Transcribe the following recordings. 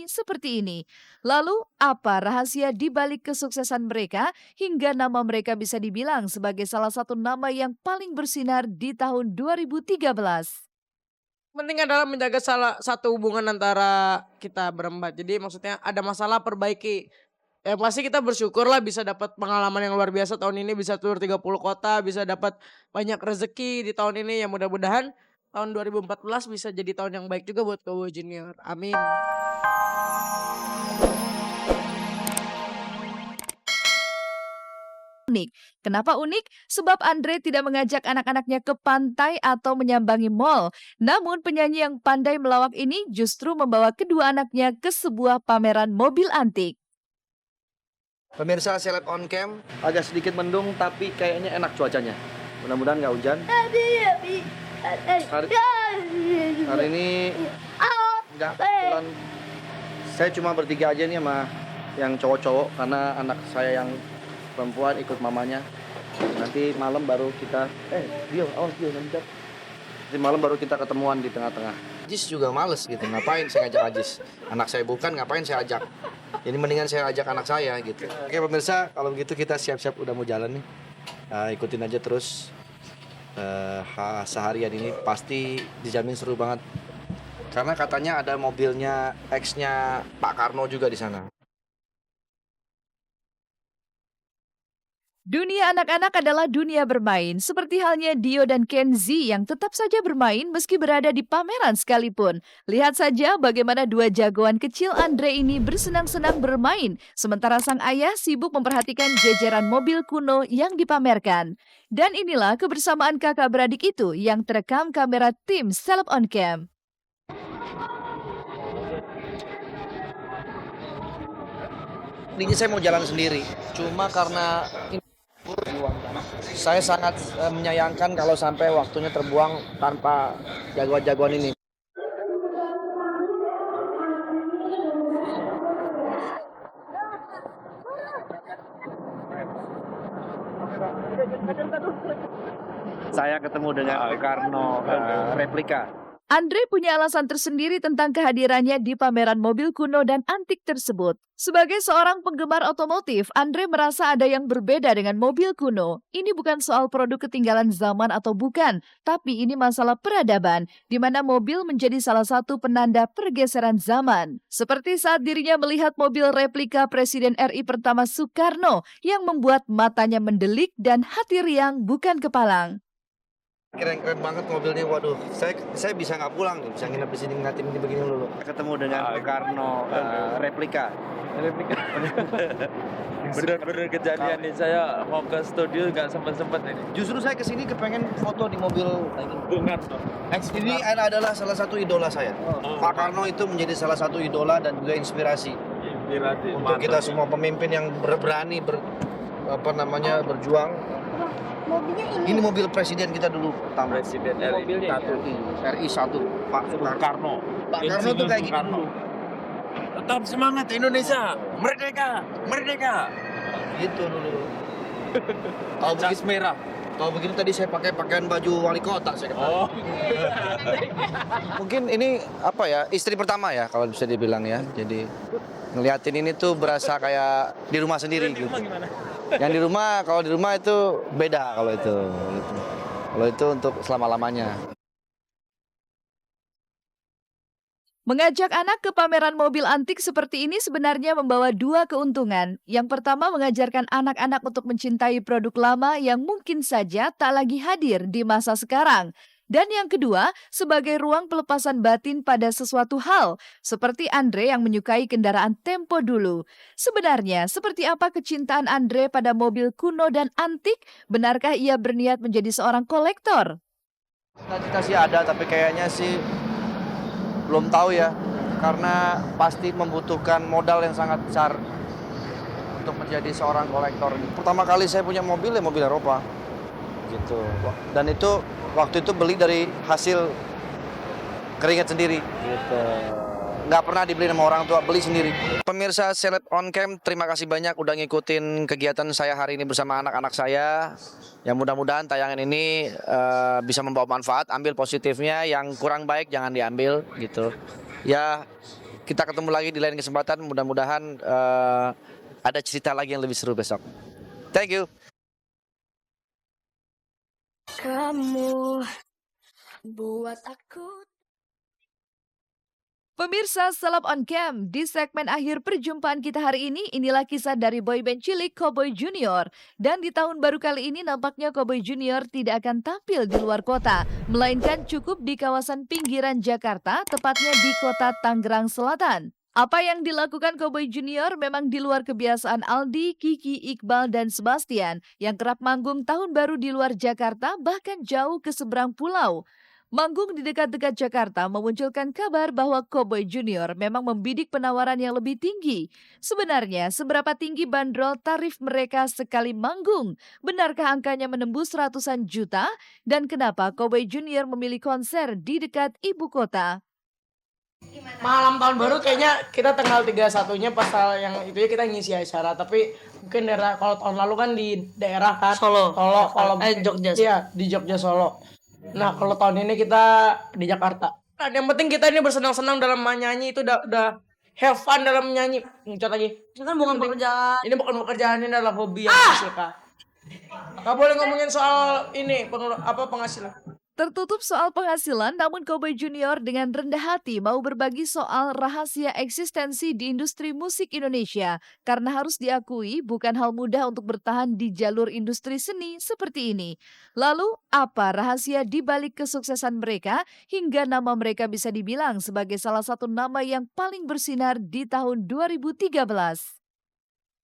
seperti ini. Lalu, apa rahasia di balik kesuksesan mereka hingga nama mereka bisa dibilang sebagai salah satu nama yang paling bersinar di tahun 2013? Penting adalah menjaga salah satu hubungan antara kita berempat. Jadi maksudnya ada masalah perbaiki. Pasti kita bersyukurlah bisa dapat pengalaman yang luar biasa tahun ini, bisa tur 30 kota, bisa dapat banyak rezeki di tahun ini. Ya mudah-mudahan tahun 2014 bisa jadi tahun yang baik juga buat Kowo Junior. Amin. Unik. Kenapa unik? Sebab Andre tidak mengajak anak-anaknya ke pantai atau menyambangi mall. Namun penyanyi yang pandai melawak ini justru membawa kedua anaknya ke sebuah pameran mobil antik. Pemirsa Seleb on Cam, agak sedikit mendung tapi kayaknya enak cuacanya. Mudah-mudahan nggak hujan. Hari ini nggak kebetulan. Saya cuma bertiga aja nih sama yang cowok-cowok karena anak saya yang perempuan ikut mamanya. Nanti malam baru kita nanti malam baru kita ketemuan di tengah-tengah. Ajis juga males gitu, ngapain saya ngajak Ajis? Anak saya bukan, ngapain saya ajak? Jadi mendingan saya ajak anak saya gitu. Oke pemirsa, kalau begitu kita siap-siap udah mau jalan nih. Ikutin aja terus. Seharian ini pasti dijamin seru banget. Karena katanya ada mobilnya ex-nya Pak Karno juga di sana. Dunia anak-anak adalah dunia bermain, seperti halnya Dio dan Kenzi yang tetap saja bermain meski berada di pameran sekalipun. Lihat saja bagaimana dua jagoan kecil Andre ini bersenang-senang bermain, sementara sang ayah sibuk memperhatikan jajaran mobil kuno yang dipamerkan. Dan inilah kebersamaan kakak beradik itu yang terekam kamera tim Seleb on Cam. Ini saya mau jalan sendiri, cuma karena saya sangat menyayangkan kalau sampai waktunya terbuang tanpa jagoan-jagoan ini. Saya ketemu dengan Karno replika. Andre punya alasan tersendiri tentang kehadirannya di pameran mobil kuno dan antik tersebut. Sebagai seorang penggemar otomotif, Andre merasa ada yang berbeda dengan mobil kuno. Ini bukan soal produk ketinggalan zaman atau bukan, tapi ini masalah peradaban, di mana mobil menjadi salah satu penanda pergeseran zaman. Seperti saat dirinya melihat mobil replika Presiden RI pertama Soekarno yang membuat matanya mendelik dan hati riang bukan kepalang. Keren-keren banget mobilnya, waduh. Saya bisa nggak pulang nih, bisa nginep di sini ngeliatin ini begini dulu. Ketemu dengan Karno replika. Bener-bener kejadian nih, saya mau ke studio nggak sempet ini. Justru saya kesini kepengen foto di mobil Bunga. ini adalah salah satu idola saya. Pak Karno itu menjadi salah satu idola dan juga inspirasi untuk kita semua pemimpin yang berani berjuang. Ini mobil presiden kita dulu pertama. Presiden RI 1. RI 1 Pak Soekarno. Pak Karno tuh kayak gitu. Tetap semangat Indonesia, merdeka, merdeka. Gitu dulu. Kalau begitu merah. Kalau begitu tadi saya pakai pakaian baju wali kota saya kata. Mungkin ini istri pertama ya kalau bisa dibilang ya. Jadi ngeliatin ini tuh berasa kayak di rumah sendiri gitu. Yang di rumah, kalau di rumah itu beda kalau itu. Kalau itu untuk selama-lamanya. Mengajak anak ke pameran mobil antik seperti ini sebenarnya membawa dua keuntungan. Yang pertama, mengajarkan anak-anak untuk mencintai produk lama yang mungkin saja tak lagi hadir di masa sekarang. Dan yang kedua, sebagai ruang pelepasan batin pada sesuatu hal, seperti Andre yang menyukai kendaraan tempo dulu. Sebenarnya, seperti apa kecintaan Andre pada mobil kuno dan antik? Benarkah ia berniat menjadi seorang kolektor? Cita-cita sih ada, tapi kayaknya sih belum tahu ya. Karena pasti membutuhkan modal yang sangat besar untuk menjadi seorang kolektor. Pertama kali saya punya mobil ya mobil Eropa. Gitu. Dan itu waktu itu beli dari hasil keringat sendiri gitu. Nggak pernah dibeli sama orang tua, beli sendiri. Pemirsa Seleb on Cam, terima kasih banyak udah ngikutin kegiatan saya hari ini bersama anak-anak saya. Yang mudah-mudahan tayangan ini bisa membawa manfaat, ambil positifnya, yang kurang baik jangan diambil gitu. Ya Kita ketemu lagi di lain kesempatan. Mudah-mudahan ada cerita lagi yang lebih seru besok. Thank you. Kamu buat aku. Pemirsa Seleb on Cam, di segmen akhir perjumpaan kita hari ini, inilah kisah dari boyband cilik Cowboy Junior. Dan di tahun baru kali ini nampaknya Cowboy Junior tidak akan tampil di luar kota, melainkan cukup di kawasan pinggiran Jakarta, tepatnya di kota Tangerang Selatan. Apa yang dilakukan Cowboy Junior memang di luar kebiasaan Aldi, Kiki, Iqbal, dan Sebastian yang kerap manggung tahun baru di luar Jakarta bahkan jauh ke seberang pulau. Manggung di dekat-dekat Jakarta memunculkan kabar bahwa Cowboy Junior memang membidik penawaran yang lebih tinggi. Sebenarnya, seberapa tinggi bandrol tarif mereka sekali manggung? Benarkah angkanya menembus ratusan juta? Dan kenapa Cowboy Junior memilih konser di dekat ibu kota? Malam tahun baru kayaknya kita tanggal 31-nya pas yang itu ya kita ngisi acara, tapi mungkin daerah kalau tahun lalu kan di daerah kan Solo. kalau Jogja. Iya, di Jogja Solo. Nah, kalau tahun ini kita di Jakarta. Nah, yang penting kita ini bersenang-senang dalam menyanyi, itu udah have fun dalam menyanyi. Ngecat lagi. Itu kan bukan pekerjaan. Ini bukan pekerjaan, ini adalah hobi yang disuka. Gak boleh ngomongin soal ini penghasilan. Tertutup soal penghasilan, namun Cowboy Junior dengan rendah hati mau berbagi soal rahasia eksistensi di industri musik Indonesia. Karena harus diakui bukan hal mudah untuk bertahan di jalur industri seni seperti ini. Lalu, apa rahasia di balik kesuksesan mereka hingga nama mereka bisa dibilang sebagai salah satu nama yang paling bersinar di tahun 2013?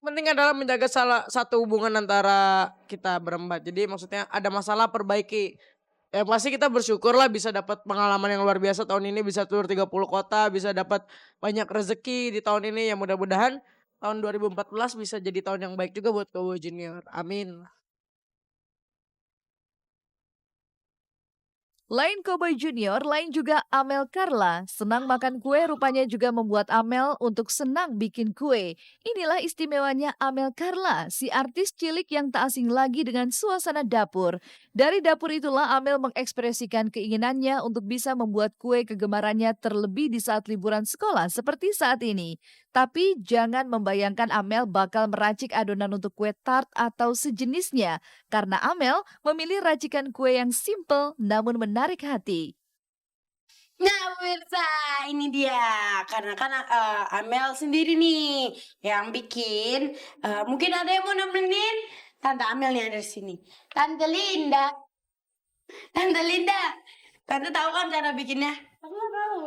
Penting adalah menjaga salah satu hubungan antara kita berempat. Jadi maksudnya ada masalah perbaiki. Ya pasti kita bersyukur lah bisa dapat pengalaman yang luar biasa tahun ini, bisa tur 30 kota, bisa dapat banyak rezeki di tahun ini. Ya mudah-mudahan tahun 2014 bisa jadi tahun yang baik juga buat Cowboy Junior. Amin. Lain Cowboy Junior, lain juga Amel Carla. Senang makan kue rupanya juga membuat Amel untuk senang bikin kue. Inilah istimewanya Amel Carla, si artis cilik yang tak asing lagi dengan suasana dapur. Dari dapur itulah Amel mengekspresikan keinginannya untuk bisa membuat kue kegemarannya terlebih di saat liburan sekolah seperti saat ini. Tapi jangan membayangkan Amel bakal meracik adonan untuk kue tart atau sejenisnya. Karena Amel memilih racikan kue yang simple namun menarik hati. Nah pemirsa, ini dia. Karena kan Amel sendiri nih yang bikin. Mungkin ada yang mau nemenin. Tante Amel nih ada di sini. Tante Linda. Tante tahu kan cara bikinnya? Aku nggak tahu.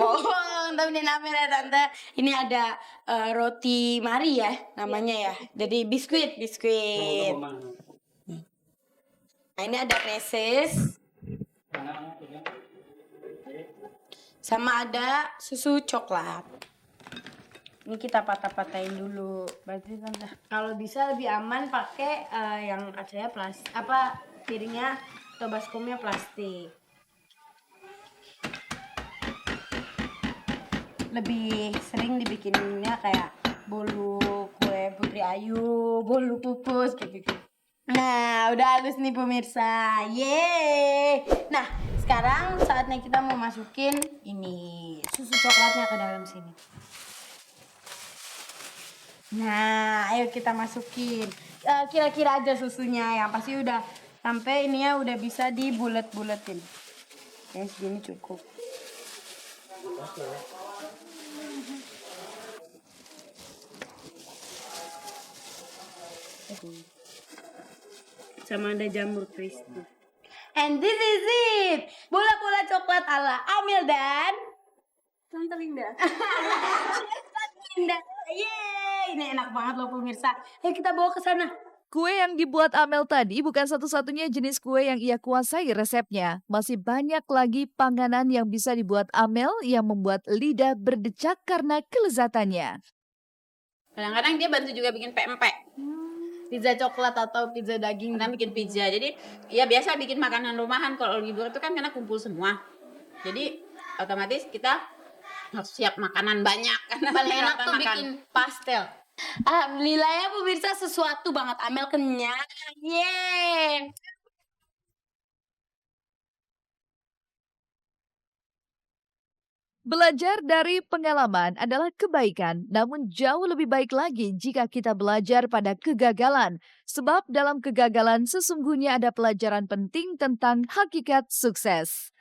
Bohong, temenin Amel ya tante. Ini ada roti Mari ya namanya ya. Jadi biskuit. Nah ini ada meses. Sama ada susu coklat. Ini kita patah-patahin dulu. Berarti tante. Kalau bisa lebih aman pakai yang kacanya plastik. Piringnya atau baskomnya plastik. Lebih sering dibikinnya kayak bolu kue Putri Ayu, bolu pupus gitu. Nah, udah halus nih pemirsa. Yeay. Nah, sekarang saatnya kita mau masukin ini susu coklatnya ke dalam sini. Nah, ayo kita masukin. Kira-kira aja susunya yang pasti udah sampai ininya udah bisa dibulet-buletin. Ya, segini cukup. Sama ada jamur crispy. And this is it. Bola-bola coklat ala Amel dan Tante Linda. Tante Linda. Yeay, ini enak banget loh pemirsa. Ayo kita bawa ke sana. Kue yang dibuat Amel tadi bukan satu-satunya jenis kue yang ia kuasai resepnya. Masih banyak lagi panganan yang bisa dibuat Amel yang membuat lidah berdecak karena kelezatannya. Kadang-kadang dia bantu juga bikin pempek. Pizza coklat atau pizza daging. Kadang bikin pizza. Jadi ya biasa bikin makanan rumahan. Kalau liburan itu kan karena kumpul semua. Jadi otomatis kita harus siap makanan banyak. Karena Paling enak kita tuh makan. bikin pastel. Alhamdulillah ya pemirsa, sesuatu banget. Amel kenyang. Yeay. Belajar dari pengalaman adalah kebaikan, namun jauh lebih baik lagi jika kita belajar pada kegagalan. Sebab dalam kegagalan sesungguhnya ada pelajaran penting tentang hakikat sukses.